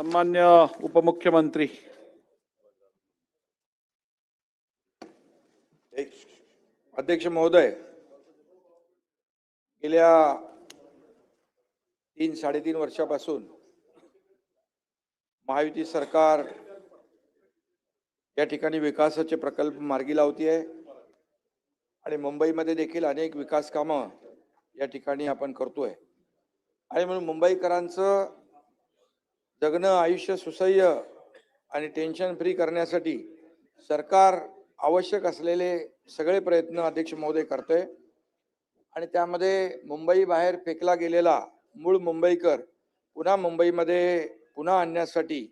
सन्मान्य उपमुख्यमंत्री, अध्यक्ष महोदय, गेल्या 3-3.5 वर्षापासून महायुती सरकार या ठिकाणी विकासाचे प्रकल्प मार्गी लावती आहे आणि मुंबईमध्ये देखील अनेक विकास कामं या ठिकाणी आपण करतोय आणि म्हणून मुंबईकरांचं जगणं, आयुष्य सुसह्य आणि टेन्शन फ्री करण्यासाठी सरकार आवश्यक असलेले सगळे प्रयत्न अध्यक्ष महोदय करतोय आणि त्यामध्ये मुंबई बाहेर फेकला गेलेला मूळ मुंबईकर पुन्हा मुंबईमध्ये पुन्हा आणण्यासाठी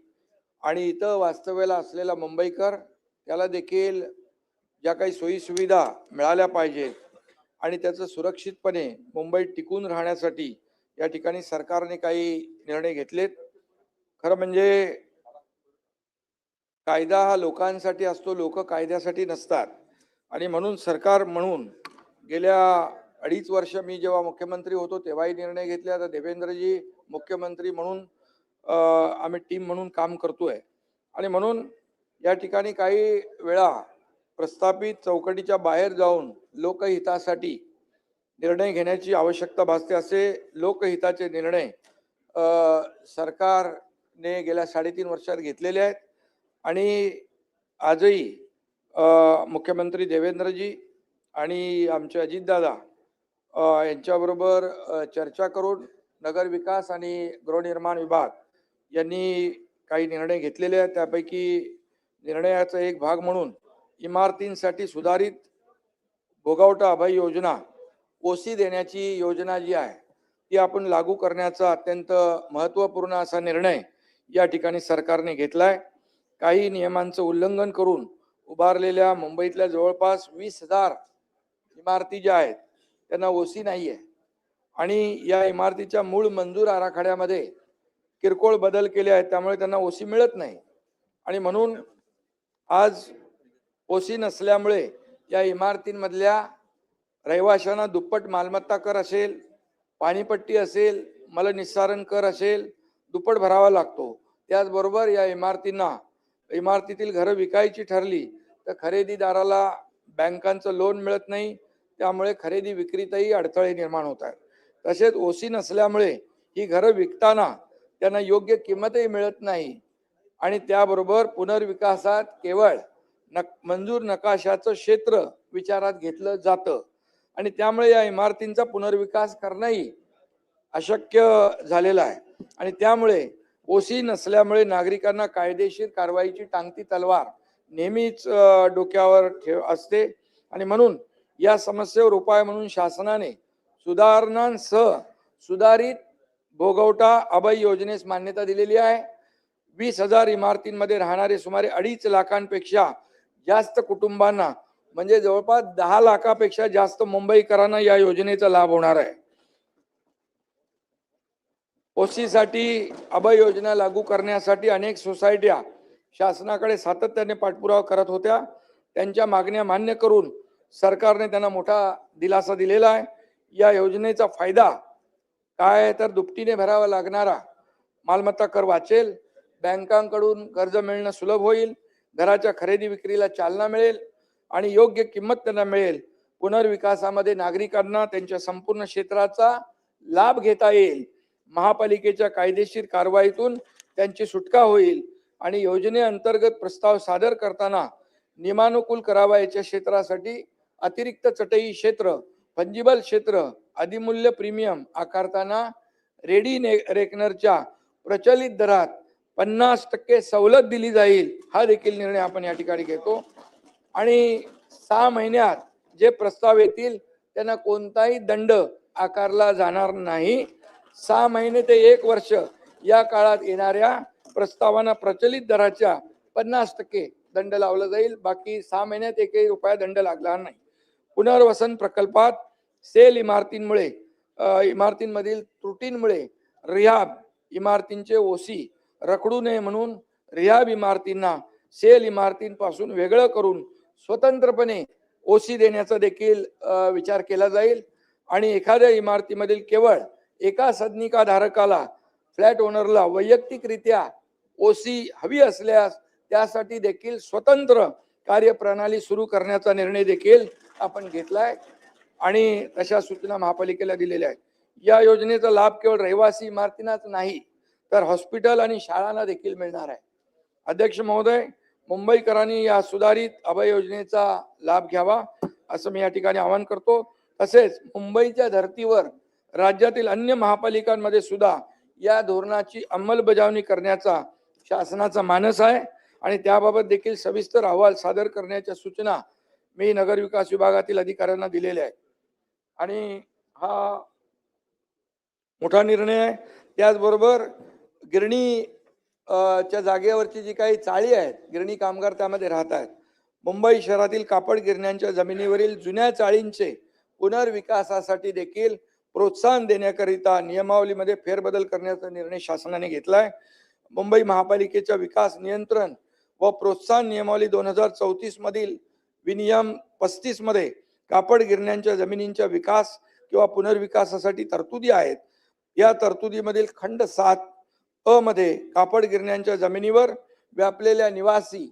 आणि इथं वास्तव्याला असलेला मुंबईकर त्याला देखील ज्या काही सोयी सुविधा मिळाल्या पाहिजेत आणि त्याचं सुरक्षितपणे मुंबईत टिकून राहण्यासाठी या ठिकाणी सरकारने काही निर्णय घेतलेत। खरं म्हणजे कायदा हा लोकांसाठी असतो, लोक कायद्यासाठी नसतात आणि म्हणून सरकार म्हणून गेल्या 2.5 वर्ष मी जेव्हा मुख्यमंत्री होतो तेव्हाही निर्णय घेतले। आता देवेंद्रजी मुख्यमंत्री म्हणून आम्ही टीम म्हणून काम करतोय आणि म्हणून या ठिकाणी काही वेळा प्रस्थापित चौकटीच्या बाहेर जाऊन लोकहितासाठी निर्णय घेण्याची आवश्यकता भासते। असे लोकहिताचे निर्णय सरकारने गेल्या 3.5 वर्षात घेतलेले आहेत आणि आजही मुख्यमंत्री देवेंद्रजी आणि आमचे अजितदादा यांच्याबरोबर चर्चा करून नगर विकास आणि गृहनिर्माण विभाग यांनी काही निर्णय घेतलेले आहेत। त्यापैकी निर्णयाचा एक भाग म्हणून इमारतींसाठी सुधारित भोगावटा अभय योजना ओसी देण्याची योजना जी आहे ती आपण लागू करण्याचा अत्यंत महत्त्वपूर्ण असा निर्णय या ठिकाणी सरकारने घेतलाय। काही नियमांचं उल्लंघन करून उभारलेल्या मुंबईतल्या जवळपास 20,000 इमारती ज्या आहेत त्यांना ओसी नाहीये आणि या इमारतीच्या मूळ मंजूर आराखड्यामध्ये किरकोळ बदल केले आहेत, त्यामुळे त्यांना ओसी मिळत नाही आणि म्हणून आज ओसी नसल्यामुळे या इमारतींमधल्या रहिवाशांना दुप्पट मालमत्ता कर असेल, पाणीपट्टी असेल, मलनिस्सारण कर असेल, दुप्पट भरावा लागतो। त्याचबरोबर या इमारतीतील घरं विकायची ठरली तर खरेदीदाराला बँकांचं लोन मिळत नाही, त्यामुळे खरेदी विक्रीतही अडथळे निर्माण होत आहेत। तसेच ओसी नसल्यामुळे ही घरं विकताना त्यांना योग्य किंमतही मिळत नाही आणि त्याबरोबर पुनर्विकासात केवळ मंजूर नकाशाचं क्षेत्र विचारात घेतलं जातं आणि त्यामुळे या इमारतींचा पुनर्विकास करणंही अशक्य झालेलं आहे आणि त्यामुळे ओसी नसल्यामुळे नागरिकांना कायदेशीर कारवाईची टांगती तलवार नेहमीच डोक्यावर असते आणि म्हणून या समस्येवर उपाय म्हणून शासनाने सुधारणांसह सुधारित भोगवटा अभय योजनेस मान्यता दिलेली आहे। 20,000 इमारतींमध्ये राहणारे सुमारे 2.5 लाखांपेक्षा जास्त कुटुंबांना म्हणजे जवळपास 10 लाखापेक्षा जास्त मुंबईकरांना या योजनेचा लाभ होणार आहे। ओसीसाठी अभय योजना लागू करण्यासाठी अनेक सोसायट्या शासनाकडे सातत्याने पाठपुरावा करत होत्या। त्यांच्या मागण्या मान्य करून सरकारने त्यांना मोठा दिलासा दिलेला आहे। या योजनेचा फायदा काय आहे तर दुपटीने भरावा लागणारा मालमत्ता कर वाचेल, बँकांकडून कर्ज मिळणं सुलभ होईल, घराच्या खरेदी विक्रीला चालना मिळेल आणि योग्य किंमत त्यांना मिळेल। पुनर्विकासामध्ये नागरिकांना त्यांच्या संपूर्ण क्षेत्राचा लाभ घेता येईल, महापालिकेच्या कायदेशीर कारवाईतून त्यांची सुटका होईल आणि योजनेअंतर्गत प्रस्ताव सादर करताना नियमानुकूल करावयाच्या क्षेत्रासाठी अतिरिक्त चटई क्षेत्र, फंजिबल क्षेत्र, अधिमूल्य प्रीमियम आकारताना रेडी रेकनरच्या प्रचलित दरात 50% सवलत दिली जाईल। हा देखील निर्णय आपण या ठिकाणी घेतो आणि 6 महिन्यात जे प्रस्ताव येतील त्यांना कोणताही दंड आकारला जाणार नाही। 6 महिने ते 1 वर्ष या काळात येणाऱ्या प्रस्तावांना प्रचलित दराच्या 50% दंड लावला जाईल, बाकी 6 महिन्यात 1 रुपया दंड लागणार नाही। पुनर्वसन प्रकल्पात सेल इमारतींमधील त्रुटींमुळे रिहाब इमारतींचे ओसी रखडू नये म्हणून रिहाब इमारतींना सेल इमारतींपासून वेगळं करून स्वतंत्रपणे ओसी देण्याचा देखील विचार केला जाईल आणि एखाद्या इमारतीमधील केवळ एका सदनिका धारकाला फ्लॅट ओनरला वैयक्तिकरित्या ओसी हवी असल्यास त्यासाठी देखील स्वतंत्र कार्यप्रणाली सुरू करण्याचा निर्णय देखील आपण घेतलाय आणि तशा सूचना महापालिकेला दिलेल्या आहेत. या योजनेचा लाभ केवळ रहिवासी इमारतींनाच नाही तर हॉस्पिटल आणि शाळांना देखील मिळणार आहे. अध्यक्ष महोदय, मुंबईकरांनी या सुधारित अभय योजनेचा लाभ घ्यावा असं मी या ठिकाणी आवाहन करतो. तसेच मुंबईच्या धर्तीवर राज्यातील अन्य महापालिकांमध्ये सुद्धा या धोरणाची अंमलबजावणी करण्याचा शासनाचा मानस आहे आणि त्याबाबत देखील सविस्तर अहवाल सादर करण्याच्या सूचना मी नगरविकास विभागातील अधिकाऱ्यांना दिलेल्या आहेत. आणि हा मोठा निर्णय आहे. त्याचबरोबर गिरणी च्या जागेवरची जी काही चाळी आहेत, गिरणी कामगार त्यामध्ये राहत आहेत. मुंबई शहरातील कापड गिरण्यांच्या जमिनीवरील जुन्या चाळींचे पुनर्विकासासाठी देखील प्रोत्साहन देण्याकरिता नियमावलीमध्ये फेरबदल करण्याचा निर्णय शासनाने घेतलाय. मुंबई महापालिकेच्या विकास नियंत्रण व प्रोत्साहन नियमावली 2034 मधील विनियम 35 मध्ये कापड गिरण्यांच्या जमिनींच्या विकास किंवा पुनर्विकासासाठी तरतुदी आहेत. या तरतुदीमधील खंड 7 अ मध्ये कापड गिरण्यांच्या जमिनीवर व्यापलेल्या निवासी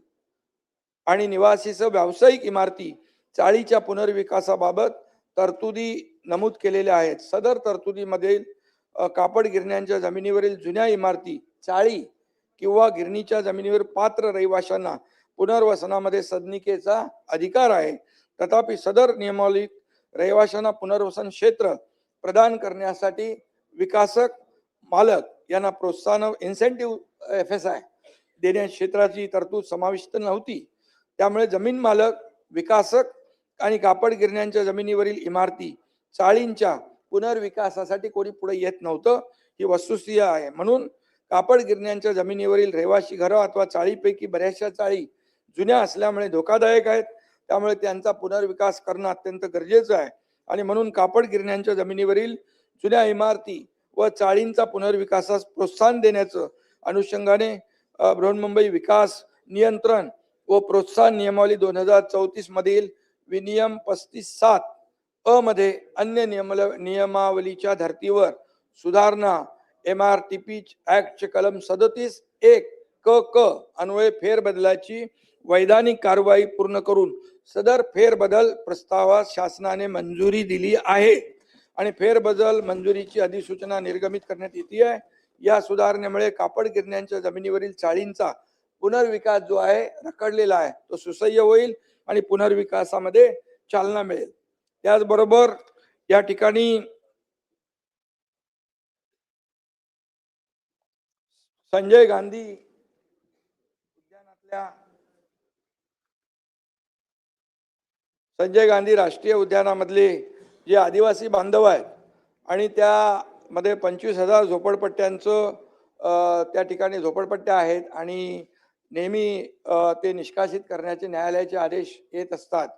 आणि निवासीसह व्यावसायिक इमारती चाळीच्या पुनर्विकासाबाबत तरतुदी नमूद केलेल्या आहेत. सदर तरतुदीमध्ये कापड गिरण्यांच्या जमिनीवरील जुन्या इमारती, चाळी किंवा गिरणीच्या जमिनीवर पात्र रहिवाशांना पुनर्वसनामध्ये सदनिकेचा अधिकार आहे. तथापि सदर नियमावलीत रहिवाशांना पुनर्वसन क्षेत्र प्रदान करण्यासाठी विकासक मालक यांना प्रोत्साहन इन्सेंटिव्ह FSI देण्याच्या क्षेत्राची तरतूद समाविष्ट नव्हती. त्यामुळे जमीन मालक, विकासक आणि कापड गिरण्यांच्या जमिनीवरील इमारती, चाळींच्या पुनर्विकासासाठी कोणी पुढे येत नव्हतं. ही वस्तुस्थिती आहे. म्हणून कापड गिरण्यांच्या जमिनीवरील रहिवासी घरं अथवा चाळीपैकी बऱ्याचशा चाळी जुन्या असल्यामुळे धोकादायक आहेत. त्यामुळे त्यांचा पुनर्विकास करणं अत्यंत गरजेचं आहे आणि म्हणून कापड गिरण्यांच्या जमिनीवरील जुन्या इमारती व चाळींचा पुनर्विकासास प्रोत्साहन देण्याचं अनुषंगाने बृहन्मुंबई विकास नियंत्रण व प्रोत्साहन नियमावली 2034 मधील विनियम 35/7 अ मध्ये अन्य नियमावलीच्या धर्तीवर सुधारणा MRTP ऍक्टचे कलम 37(1) क अन्वये फेरबदलाची वैधानिक कारवाई पूर्ण करून सदर फेरबदल प्रस्तावास शासनाने मंजुरी दिली आहे आणि फेरबदल मंजुरीची अधिसूचना निर्गमित करण्यात येते आहे. या सुधारणेमुळे कापड गिरण्यांच्या जमिनीवरील चाळींचा पुनर्विकास जो आहे रखडलेला आहे तो सुसह्य होईल आणि पुनर्विकासामध्ये चालना मिळेल. त्याचबरोबर या ठिकाणी संजय गांधी उद्यानातल्या संजय गांधी राष्ट्रीय उद्यानामधले जे आदिवासी बांधव आहेत आणि त्यामध्ये 25,000 झोपडपट्ट्यांचं त्या ठिकाणी झोपडपट्ट्या आहेत आणि नेहमी ते निष्कासित करण्याचे न्यायालयाचे आदेश येत असतात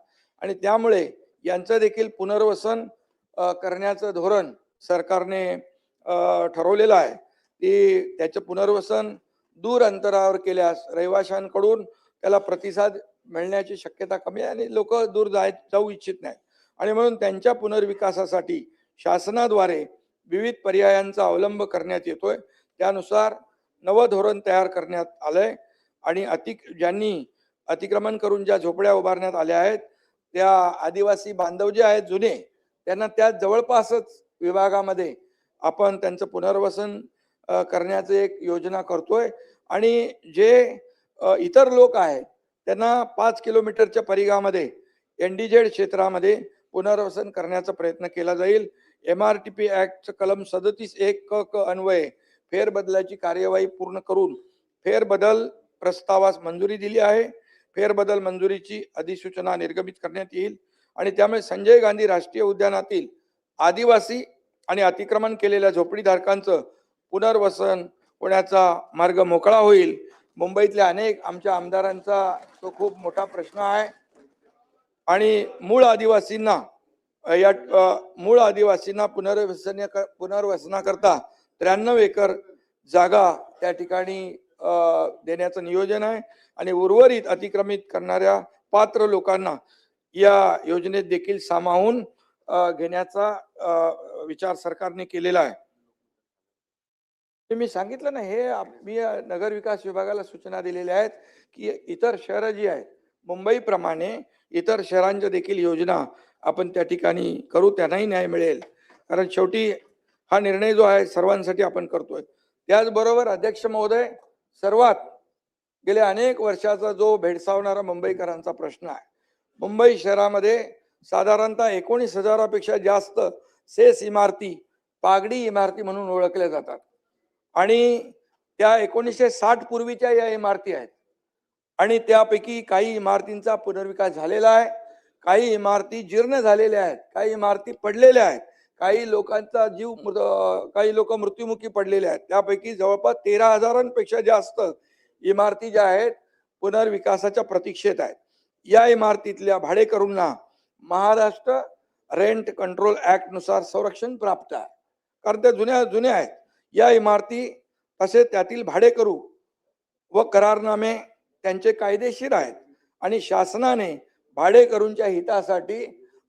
आणि त्यामुळे यांचं देखील पुनर्वसन करण्याचं धोरण सरकारने ठरवलेलं आहे की त्याचं पुनर्वसन दूर अंतरावर केल्यास रहिवाशांकडून त्याला प्रतिसाद मिळण्याची शक्यता कमी आहे आणि लोक दूर जाऊ इच्छित नाही आणि म्हणून त्यांच्या पुनर्विकासासाठी शासनाद्वारे विविध पर्यायांचा अवलंब करण्यात येतोय. त्यानुसार नवं धोरण तयार करण्यात आलंय आणि ज्यांनी अतिक्रमण करून ज्या झोपड्या उभारण्यात आल्या आहेत त्या आदिवासी बांधव जे आहेत जुने त्यांना त्या जवळपासच विभागामध्ये आपण त्यांचं पुनर्वसन करण्याचं एक योजना करतोय आणि जे इतर लोक आहेत त्यांना 5 किलोमीटरच्या परिघामध्ये NDZ क्षेत्रामध्ये पुनर्वसन करण्याचा प्रयत्न केला जाईल. MRTP ऍक्टचं कलम 37(1) क अन्वये फेरबदलाची कार्यवाही पूर्ण करून फेरबदल प्रस्तावास मंजुरी दिली आहे. फेरबदल मंजुरीची अधिसूचना निर्गमित करण्यात येईल आणि त्यामुळे संजय गांधी राष्ट्रीय उद्यानातील आदिवासी आणि अतिक्रमण केलेल्या झोपडीधारकांचं पुनर्वसन होण्याचा मार्ग मोकळा होईल. मुंबईतल्या अनेक आमच्या आमदारांचा तो खूप मोठा प्रश्न आहे आणि मूळ आदिवासींना पुनर्वसनाकरता 93 एकर जागा त्या ठिकाणी देण्याचं नियोजन आहे आणि उर्वरित अतिक्रमित करणाऱ्या पात्र लोकांना या योजनेत देखील सामावून घेण्याचा विचार सरकारने केलेला आहे. ते मी सांगितलं ना, हे मी नगर विकास विभागाला सूचना दिलेल्या आहेत की इतर शहरं जी आहेत मुंबईप्रमाणे इतर शहरांच्या देखील योजना आपण त्या ठिकाणी करू, त्यांनाही न्याय मिळेल. कारण शेवटी हा निर्णय जो आहे सर्वांसाठी आपण करतोय. त्याचबरोबर अध्यक्ष महोदय, सर्वात गेल्या अनेक वर्षाचा जो भेडसावणारा मुंबईकरांचा प्रश्न आहे, मुंबई शहरामध्ये साधारणतः 19,000पेक्षा जास्त सेस इमारती पागडी इमारती म्हणून ओळखल्या जातात आणि त्या 1960 पूर्वीच्या या इमारती आहेत आणि त्यापैकी काही इमारतींचा पुनर्विकास झालेला आहे, काही इमारती जीर्ण झालेल्या आहेत, काही इमारती पडलेल्या आहेत, काही लोकांचा जीव काही लोक मृत्युमुखी पडलेले आहेत. त्यापैकी जवळपास 13,000पेक्षा जास्त इमारती ज्या आहेत पुनर्विकासाच्या प्रतीक्षेत आहेत. या इमारतीतल्या भाडेकरूंना महाराष्ट्र रेंट कंट्रोल ऍक्ट नुसार संरक्षण प्राप्त आहे, कारण त्या जुन्या जुन्या आहेत. या इमारती तसेच त्यातील भाडेकरू व करारनामे त्यांचे कायदेशीर आहेत आणि शासनाने भाडेकरूंच्या हितासाठी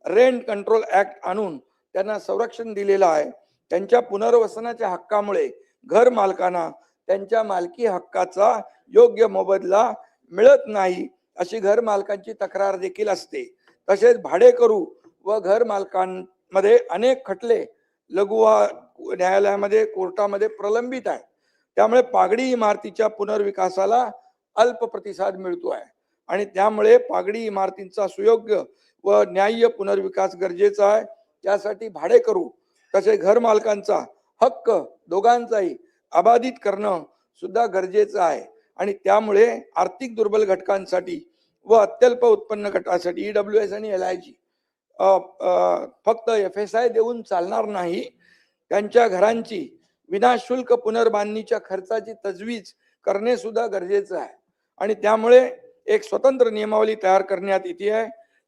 रेंट कंट्रोल ऍक्ट आणून त्यांना संरक्षण दिलेलं आहे. त्यांच्या पुनर्वसनाच्या हक्कामुळे घर मालकांना त्यांच्या मालकी हक्काचा योग्य मोबदला मिळत नाही अशी घर मालकांची तक्रार देखील असते. तसेच भाडेकरू व घर मालकांमध्ये अनेक खटले लघु न्यायालयामध्ये कोर्टामध्ये प्रलंबित आहे. त्यामुळे पागडी इमारतीच्या पुनर्विकासाला अल्प प्रतिसाद मिळतो आहे आणि त्यामुळे पागडी इमारतींचा सुयोग्य व न्याय्य पुनर्विकास गरजेचा आहे. त्यासाठी भाडेकरू तसेच घर मालकांचा हक्क दोघांचाही अबाधित करणं सुद्धा गरजेचं आहे आणि त्यामुळे आर्थिक दुर्बल घटकांसाठी व अत्यल्प उत्पन्न गटासाठी EWS आणि LIG फक्त FSI देऊन चालणार नाही. त्यांच्या घरांची विनाशुल्क पुनर्बांधणीच्या खर्चाची तजवीज करणे सुद्धा गरजेचं आहे आणि त्यामुळे एक स्वतंत्र नियमावली तयार करण्यात येते आहे,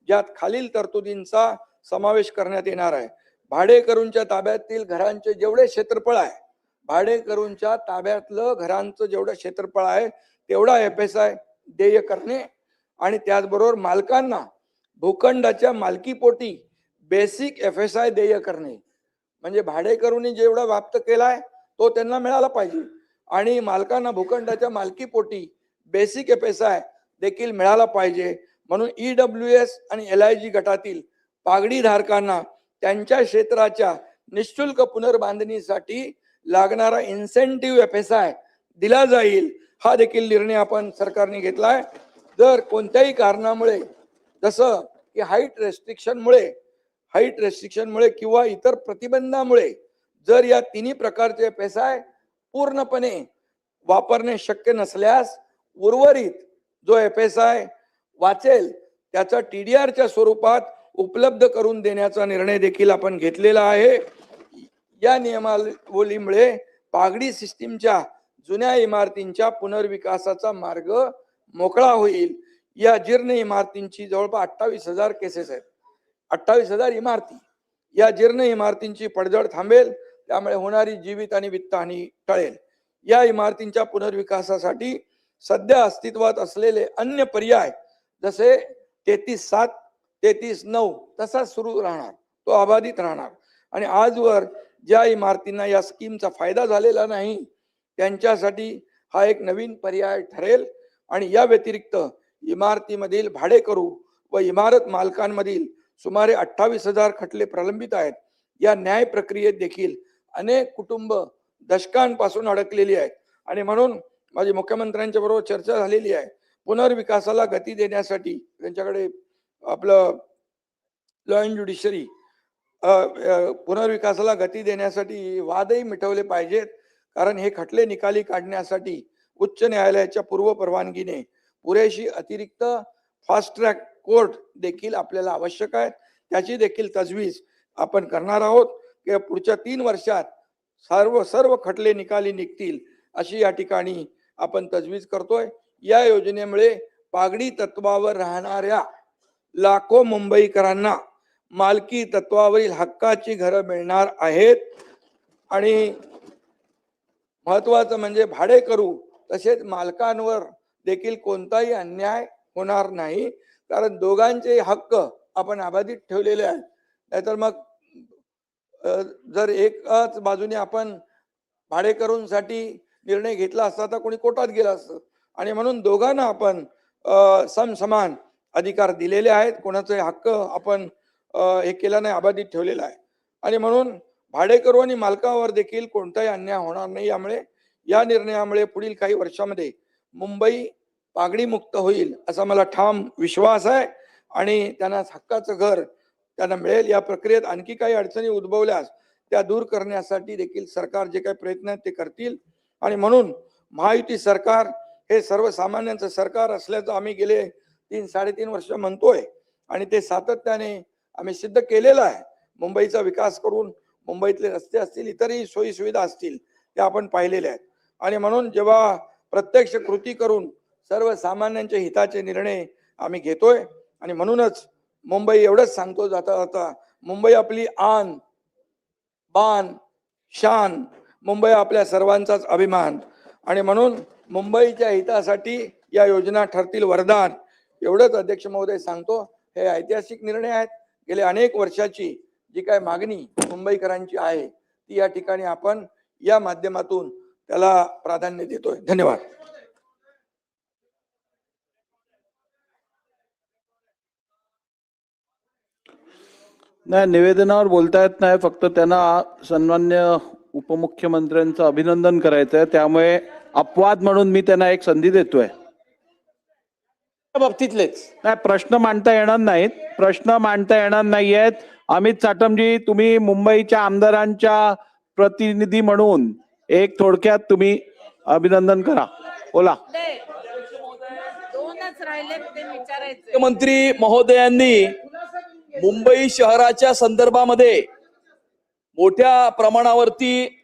ज्यात खालील तरतुदींचा समावेश करण्यात येणार आहे. भाडेकरूंच्या ताब्यातील घरांचे जेवढे क्षेत्रफळ आहे, भाडेकरूंच्या ताब्यातलं घरांचं जेवढं क्षेत्रफळ आहे तेवढा FSI देय करणे आणि त्याचबरोबर मालकांना भूखंडाच्या मालकीपोटी बेसिक FSI देय करणे. म्हणजे भाडेकरूंनी जेवढा व्याप्त केलाय तो त्यांना मिळाला पाहिजे आणि मालकांना भूखंडाच्या मालकीपोटी बेसिक FSI देखील मिळाला पाहिजे. म्हणून EWS आणि LIG गटातील पागडी धारकांना त्यांच्या क्षेत्राच्या निशुल्क पुनर्बांधणीसाठी लागणारा इन्सेंटिव्ह FSI दिला जाईल. हा देखील निर्णय आपण सरकारने घेतलाय. जर कोणत्याही कारणामुळे जसं की हाईट रेस्ट्रिक्शनमुळे किंवा इतर प्रतिबंधामुळे जर या तिन्ही प्रकारचे FSI पूर्णपणे वापरणे शक्य नसल्यास उर्वरित जो FSI वाचेल त्याचा TDRच्या स्वरूपात उपलब्ध करून देण्याचा निर्णय देखील आपण घेतलेला आहे. या नियमावलीमुळे पागडी सिस्टीमच्या जुन्या इमारतींच्या पुनर्विकासाचा मार्ग मोकळा होईल. या जीर्ण इमारतींची जवळपास 28,000 केसेस आहेत, 28,000 इमारती. या जीर्ण इमारतींची पडझड थांबेल, त्यामुळे होणारी जीवित आणि वित्तहानी टळेल. या इमारतींच्या पुनर्विकासासाठी सध्या अस्तित्वात असलेले अन्य पर्याय जसे 33/7, 33/9 तसाच सुरू राहणार, तो अबाधित राहणार आणि आजवर ज्या इमारतींना या स्कीमचा फायदा झालेला नाही त्यांच्यासाठी हा एक नवीन पर्याय ठरेल. आणि या व्यतिरिक्त इमारतीमधील भाडेकरू व इमारत मालकांमधील सुमारे 28,000 खटले प्रलंबित आहेत. या न्याय प्रक्रियेत देखील अनेक कुटुंब दशकांपासून अडकलेली आहेत आणि म्हणून माझी मुख्यमंत्र्यांच्या बरोबर चर्चा झालेली आहे. पुनर्विकासाला गती देण्यासाठी त्यांच्याकडे आपलं लॉ अँड ज्युडिशरी पुनर्विकासाला गती देण्यासाठी वादही मिटवले पाहिजेत, कारण हे खटले निकाली काढण्यासाठी उच्च न्यायालयाच्या पूर्व परवानगीने पुरेशी अतिरिक्त फास्ट ट्रॅक कोर्ट देखील आपल्याला आवश्यक आहे. त्याची देखील तजवीज आपण करणार आहोत की पुढच्या 3 वर्षात सर्व खटले निकाली निघतील अशी या ठिकाणी आपण तजवीज करतोय. या योजनेमुळे पागडी तत्वावर राहणाऱ्या लाखो मुंबईकरांना मालकी तत्वावरील हक्काची घरं मिळणार आहेत आणि महत्वाचं म्हणजे भाडेकरू तसेच मालकांवर देखील कोणताही अन्याय होणार नाही, कारण दोघांचे हक्क आपण अबाधित ठेवलेले आहेत. नाहीतर मग जर एकाच बाजूने आपण भाडेकरूंसाठी निर्णय घेतला असता तर कोणी कोर्टात गेला असतं. आणि म्हणून दोघांना आपण समसमान अधिकार दिलेले आहेत. कोणाचे हक्क आपण हे केलं नाही, अबाधित ठेवलेला आहे. आणि म्हणून भाडेकरू आणि मालकावर देखील कोणताही अन्याय होणार नाही. यामुळे या निर्णयामुळे पुढील काही वर्षामध्ये मुंबई पागडी मुक्त होईल असा मला ठाम विश्वास आहे. आणि त्यांना हक्काचं घर त्यांना मिळेल. या प्रक्रियेत आणखी काही अडचणी उद्भवल्यास त्या दूर करण्यासाठी देखील सरकार जे काही प्रयत्न आहेत ते करतील. आणि म्हणून महायुती सरकार हे सर्वसामान्यांचं सरकार असल्याचं आम्ही गेले 3-3.5 वर्ष म्हणतोय आणि ते सातत्याने आम्ही सिद्ध केलेलं आहे. मुंबईचा विकास करून मुंबईतले रस्ते असतील, इतरही सोयी सुविधा असतील, त्या आपण पाहिलेल्या आहेत. आणि म्हणून जेव्हा प्रत्यक्ष कृती करून सर्वसामान्यांच्या हिताचे निर्णय आम्ही घेतोय. आणि म्हणूनच मुंबई एवढंच सांगतो जाता जाता, मुंबई आपली आन बान शान, मुंबई आपल्या सर्वांचाच अभिमान. आणि म्हणून मुंबईच्या हितासाठी या योजना ठरतील वरदान. एवढंच अध्यक्ष महोदय सांगतो. हे ऐतिहासिक निर्णय आहेत. गेल्या अनेक वर्षाची जी काय मागणी मुंबईकरांची आहे ती या ठिकाणी आपण या माध्यमातून त्याला प्राधान्य देतोय. धन्यवाद. नाही, निवेदनावर बोलता येत नाही. फक्त त्यांना सन्मान्य उपमुख्यमंत्र्यांचं अभिनंदन करायचं आहे. त्यामुळे अपवाद म्हणून मी त्यांना एक संधी देतोय. बाबतीतलेच नाही, प्रश्न मांडता येणार नाहीत. प्रश्न मांडता येणार नाहीयेत. अमित चाटमजी, तुम्ही मुंबईच्या आमदारांच्या प्रतिनिधी म्हणून एक थोडक्यात तुम्ही अभिनंदन करा. बोला. दोनच राहिले ते विचारायचे. मुख्यमंत्री महोदयांनी मुंबई शहराच्या संदर्भामध्ये मोठ्या प्रमाणावरती